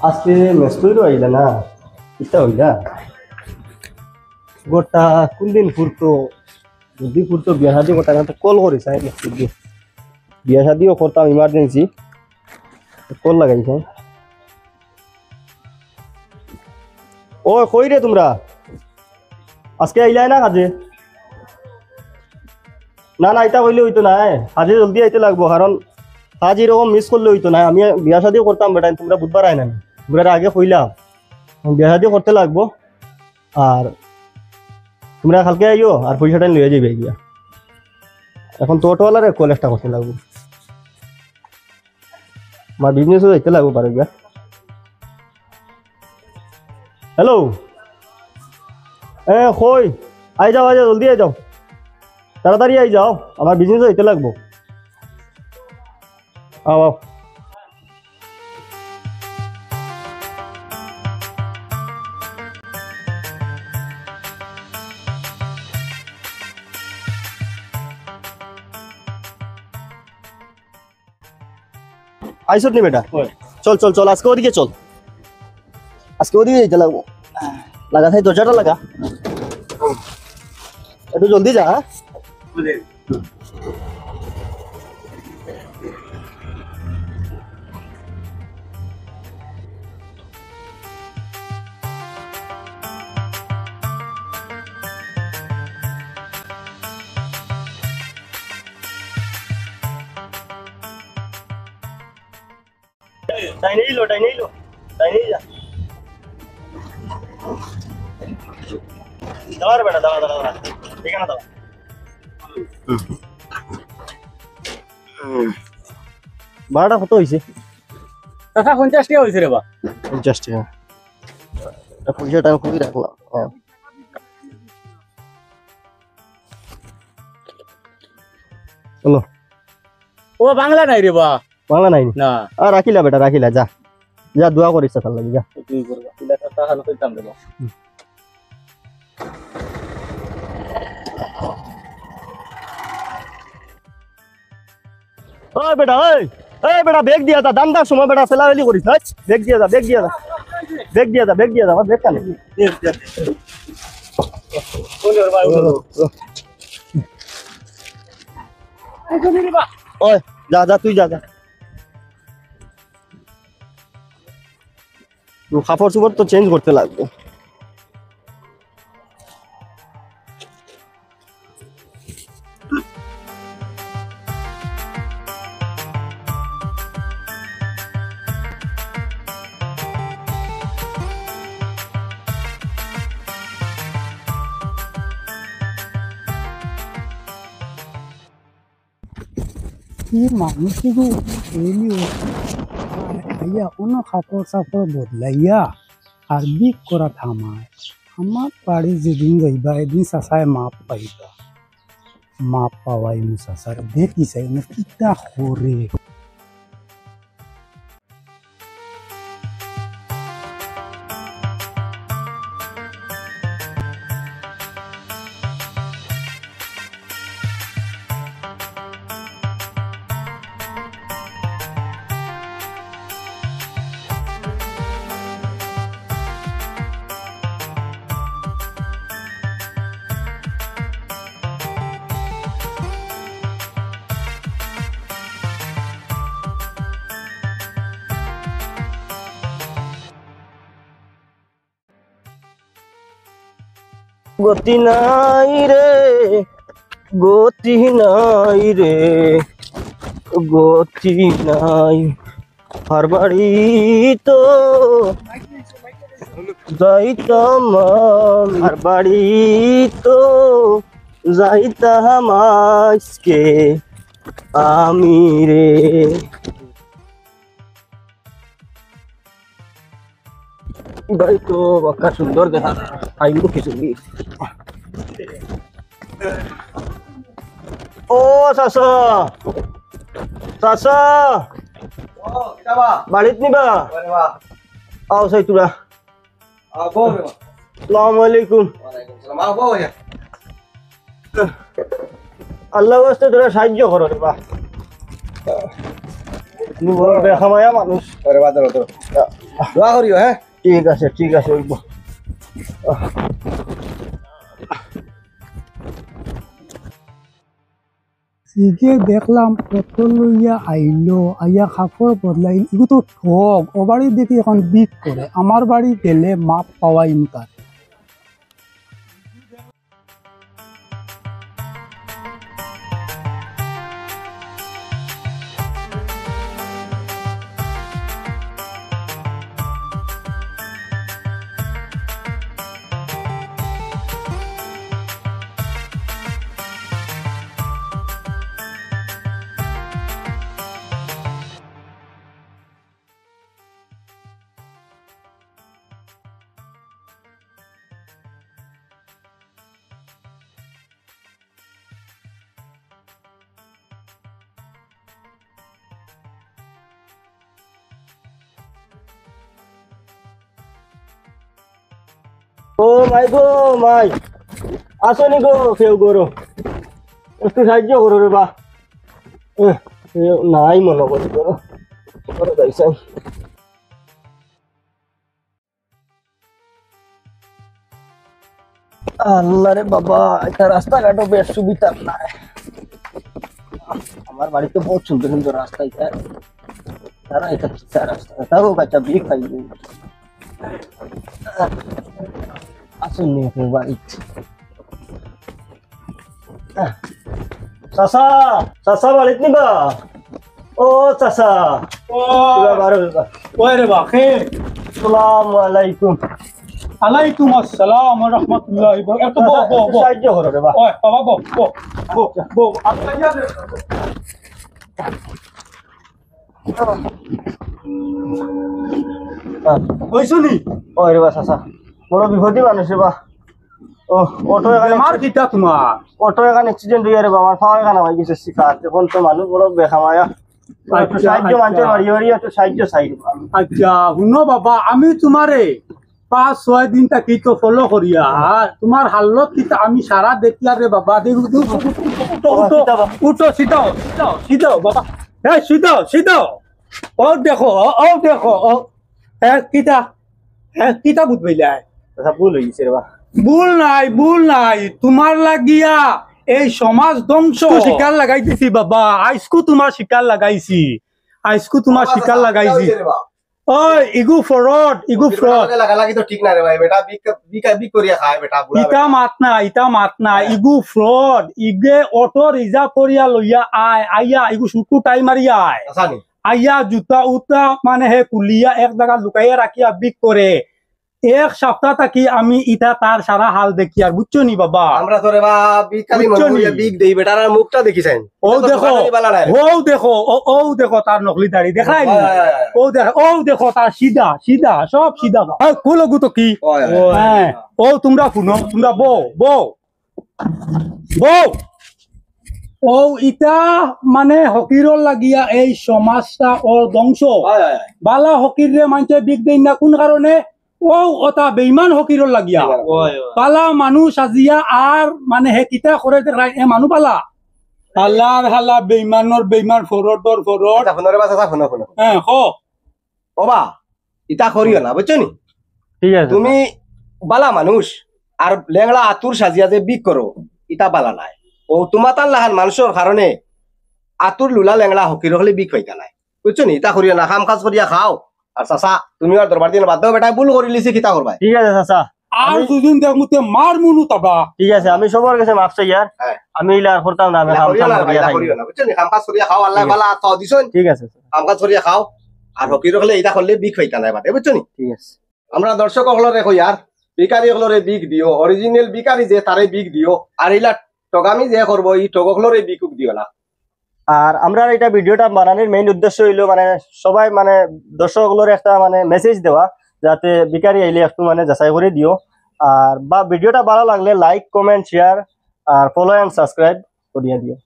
আজকে মেস্তইরও আইলা না ইটা হইলা গোটা কোনদিন ফুরতো যদি ফুরতো বিয়া শাদি গোটা কল করিস বিয়া শাদিও করতাম ইমার্জেন্সি কল লাগাইছে ও কই রে তোমরা আজকে আইলাই না কাজে না না এটা কইলে হইতো না কাজে জলদি আইতে লাগবো কারণ কাজ এরকম মিস করলে হইতো না আমি বিয়া শাদিও করতাম বেটা তোমরা বুধবার আয় না বুধবার আগে কইলাম বিয়া শাদিও করতে লাগবো আর তোমরা কালকে আইও আর পয়সাটা লইয়া যাবে গিয়া এখন তো অটোওয়ালারে কল একটা করতে লাগবো আমার বিজনেসও যাইতে লাগবো পারে গিয়া হ্যালো কই আই যাও জলদি আই যাও তাড়াতাড়ি আই যাও আমার বিজনেসও যাইতে লাগবো আও আইসত নি বেটা চল চল চল আজকে ওদিকে চল আজকে ওদিকে যেতে লাগবো লাগা থাই দরজাটা লাগা একটু জলদি যা ডাইনে লো যা দাঁড়া বেটা দাঁড়া এখানে দাঁড়া ভাড়াটা কত হয়েছে টাকা 50 টাকা হয়েছে রে বা 50 টাকা পয়সাটা আমি খুবই রাখলাম চলো ও বাংলা নাই রে বা বাংলা নাই না আর রাখিলা বেটা রাখিলা যা যা দোয়া করিস তার লাগি যা তুই করবা টাকা টাকা কইতাম রে বা ওই বেটা বেগ দিয়া দা দান্দার সময় বেটা সেলাওয়ালি করিস না বেগ দিয়া দা আমার বেগ কানে ওই যা তুই যা কাপড় চোপড় তো চেঞ্জ করতে লাগবে মানুষগুলো খাইয়া কোনো কাপড় চাপড় বদলাইয়া আর বিক করা থামায় আমার বাড়ি যেদিন যাইবা এদিন চাচায় মাপ পাইবা মাপ পাওয়াই মু চাচার দেখি চাই না কিতা করে গতি নাই রে গতি নাই আর বাড়ি তো যাইতাম আর বাড়ি তো যাইতাম আজকে আমি রে ভাই তো বাক্কা সুন্দর দেখা আইবো কিছু ও চাচা বাড়িত নিবা আও সাই তুরা আসসালামু আলাইকুম আল্লাহ ওয়াস্তে তোরা সাহায্য করো রে বা তুমি বড় বেখামায়া মানুষ। ওরে বাদ দাও দোয়া করিও হ্যাঁ ঠিক আছে হইব। সিগে দেখলাম কত লইয়া আইলো আইয়া কাপড় বদলাই এগুলো তো ঠক ও বাড়ি দেখি এখন বিক করে আমার বাড়ি গেলে মাপ পাওয়াই মুতার ও মাই আসনি গো কেউ গরো একটু সাহায্য করো রে বা নাই মনে করি করো করে যাইছাই আল্লাহ রে বাবা এটা রাস্তাঘাটও বেশ সুবিধা নাই আমার বাড়িতে বহুত সুন্দর সুন্দর রাস্তা এটা তারা এটা রাস্তা তারও কাঁচা বিয়ে খাই আসেননি আপনার বাড়িতে চাচা চাচা বাড়িত নিবা ও চাচা ওই রে বাকে আসসালামু আলাইকুম আলাইকুম আসসালাম ওয়া রাহমাতুল্লাহি ওয়া বারাকাতুহু সাহায্য করো রে বা ওই বাবা বো আচ্ছা ইয়া দে হইছনি ওই রে বা চাচা বড় বিপদী মানুষ রে বা ও অটো এখানে আমার কিটা তোমার অটো এখানে অ্যাক্সিডেন্ট হয়ে রে বা আমার পাওয়া এখানে হয়ে গেছে শিকার এখন তো মানুষ বড় বেখামায়া একটু সাহায্য মানতে পারি একটু সাহায্য চাই আচ্ছা শুনো বাবা আমি তোমারে 5-6 দিন থাকি তো ফলো করিয়া তোমার হালত কিটা আমি সারা দেখিয়া রে বাবা উঠো সিধাও বাবা হ্যাঁ সিধাও ও দেখো ও হ্যাঁ কিটা বুঝবাইলাই চাচা ভুল হয়ে গেছে রে বা ভুল নাই তোমার লাগিয়া এই সমাজ ধ্বংস শিকার লাগাইতেছি বাবা আইসকু তোমার শিকার লাগাইছি ওই ইগু ফ্রড লাগালাগি তো ঠিক না রে ভাই বেটা বিক করিয়া খায় বেটা ইটা মাত না ইগু ফ্রড ইগে অটো রিজার্ভ করিয়া লইয়া আইয়া ইগু শুকু টাই মারিয়া আসানি আইয়া জুতা উতা মানে হে কুলিয়া এক জায়গা লুকাইয়া রাখিয়া বিক করে এক সপ্তাহ থাকি আমি ইটা তার সারা হাল দেখি আর বুঝছো নি বাবা আমরা তো রে বা বিকালি বিক দেই বেটার মুখটা দেখিছেন ও দেখো তার নকলি দাড়ি দেখাই ও দেখো তার সিধা সব সিধা কুলগু তো কি হ্যাঁ ও তোমরা শুনো তোমরা বউ ও ইটা মানে হকিরর লাগিয়া এই সমাজটা ওর ধ্বংস বালা হকির রে মানুষে বিক দেই না কোন কারণে ও ওটা বেইমান হকিরর লাগিয়া পালা মানুষ আজিয়া আর মানে হে কিতা করে এ মানুষ পালা হাল্লা বেইমান ফরডর শুনো রে বা চাচা শুনো হ্যাঁ ওবা ইটা করিও না বুঝছো নি ঠিক আছে তুমি বালা মানুষ আর লেংড়া আতুর সাজিয়া যে বিক করো ইটা বালা নাই ও তোমার তার লাহান মানুষের কারণে আতুর লুলা লেংড়া হকির হলে বিক হইতা নাই বুঝছো নি ইটা করিও না কাম কাজ করিয়া খাও আর চাচা তুমি আর দরবার দিন বাদ দাও বেটা ভুল করে লিছি কিতা করবা ঠিক আছে চাচা আর দুদিন দেখতে মার মুনু তাবা ঠিক আছে আমি সবার কাছে মাফ চাই আর আমি ইলা আর করতাম না আমি কাম কাজ করিয়া খাই করিও না বুঝছো নি কাম কাজ করিয়া খাও আল্লাহ বালা তো দিছন ঠিক আছে কাম কাজ করিয়া খাও আর হকির হলে ইটা করলে বিক হইতা নাই বাদে বুঝছো নি ঠিক আছে আমরা দর্শক হলরে কই আর বিকারি হলরে বিক দিও অরিজিনাল বিকারি যে তারে বিক দিও আর ইলা টগামি যে করবো এই টগকলরে বিকুক দিও না আর আমরা এটা ভিডিওটা বানানোর মেইন উদ্দেশ্য হইলো মানে সবাই মানে দর্শকগুলোর একটা মানে মেসেজ দেওয়া যাতে বিকারি আইলে একটু মানে যাচাই করে দিও আর বা ভিডিওটা ভালো লাগলে লাইক কমেন্ট শেয়ার আর ফলো এন্ড সাবস্ক্রাইব করিয়া দিও।